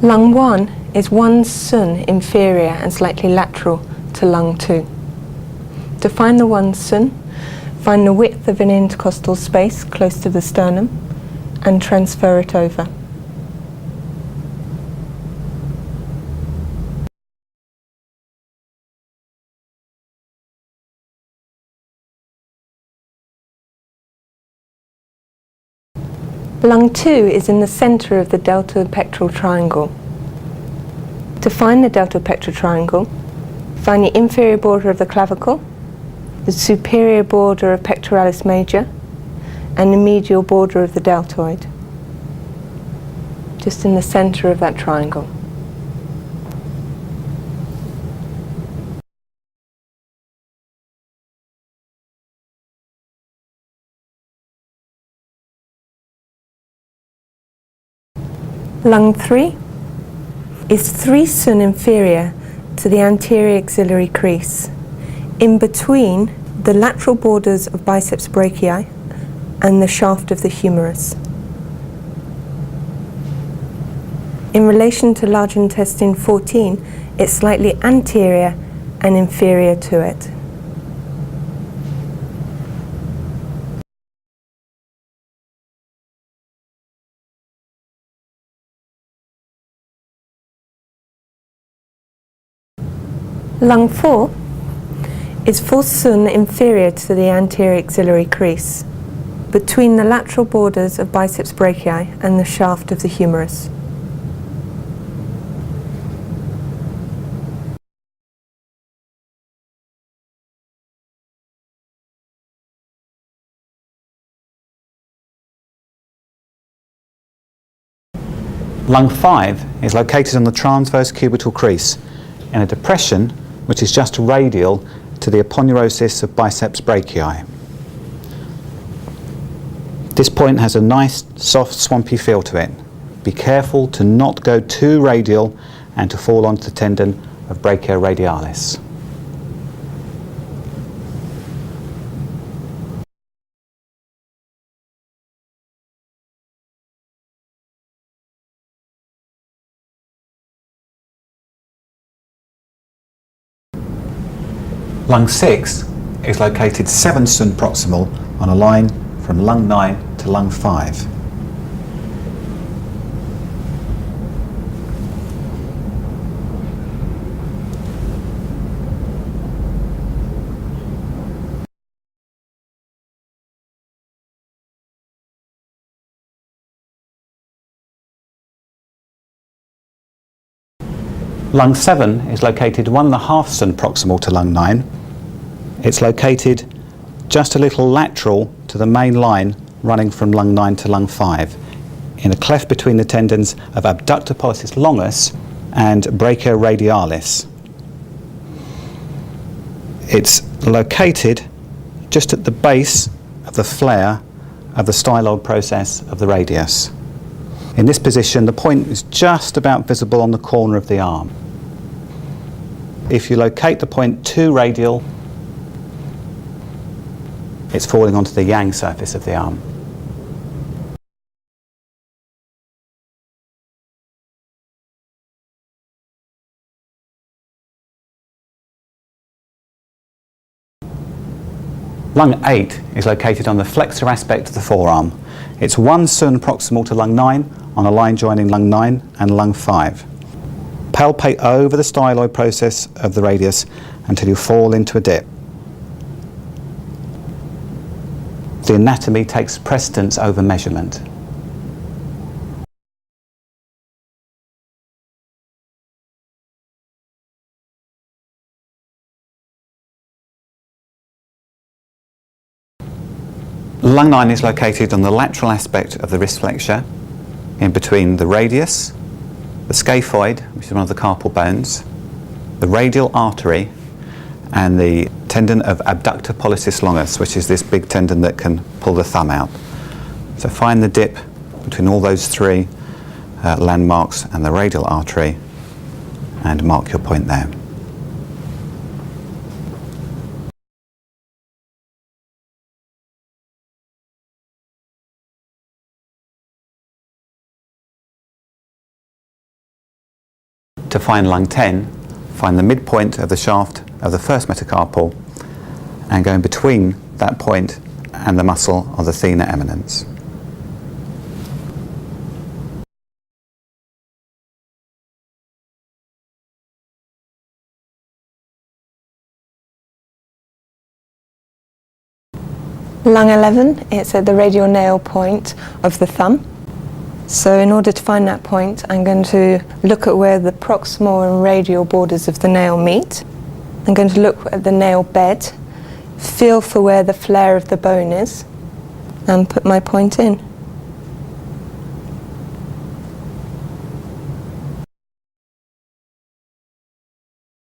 Lung 1 is 1 sun inferior and slightly lateral to lung 2. To find the 1 sun, find the width of an intercostal space close to the sternum and transfer it over. Lung 2 is in the centre of the delta pectoral triangle. To find the delta pectoral triangle, find the inferior border of the clavicle, the superior border of pectoralis major, and the medial border of the deltoid. Just in the centre of that triangle. Lung 3 is 3 sun inferior to the anterior axillary crease, in between the lateral borders of biceps brachii and the shaft of the humerus. In relation to large intestine 14, it's slightly anterior and inferior to it. Lung 4 is 4 sun inferior to the anterior axillary crease, between the lateral borders of biceps brachii and the shaft of the humerus. Lung 5 is located on the transverse cubital crease in a depression which is just radial to the aponeurosis of biceps brachii. This point has a nice, soft, swampy feel to it. Be careful to not go too radial and to fall onto the tendon of brachioradialis. Lung 6 is located 7 sun proximal on a line from lung 9 to lung 5. Lung 7 is located 1.5 sun proximal to lung 9. It's located just a little lateral to the main line running from lung 9 to lung 5, in a cleft between the tendons of abductor pollicis longus and brachioradialis. It's located just at the base of the flare of the styloid process of the radius. In this position, the point is just about visible on the corner of the arm. If you locate the point too radial, it's falling onto the yang surface of the arm. Lung 8 is located on the flexor aspect of the forearm. It's 1 sun proximal to lung 9 on a line joining lung 9 and lung 5. Palpate over the styloid process of the radius until you fall into a dip. The anatomy takes precedence over measurement. Lung 9 is located on the lateral aspect of the wrist flexure, in between the radius, the scaphoid, which is one of the carpal bones, the radial artery, and the tendon of abductor pollicis longus, which is this big tendon that can pull the thumb out. So find the dip between all those three landmarks and the radial artery and mark your point there. To find lung 10, find the midpoint of the shaft of the first metacarpal and go in between that point and the muscle of the thenar eminence. Lung 11, it's at the radial nail point of the thumb. So in order to find that point, I'm going to look at where the proximal and radial borders of the nail meet. I'm going to look at the nail bed, feel for where the flare of the bone is, and put my point in.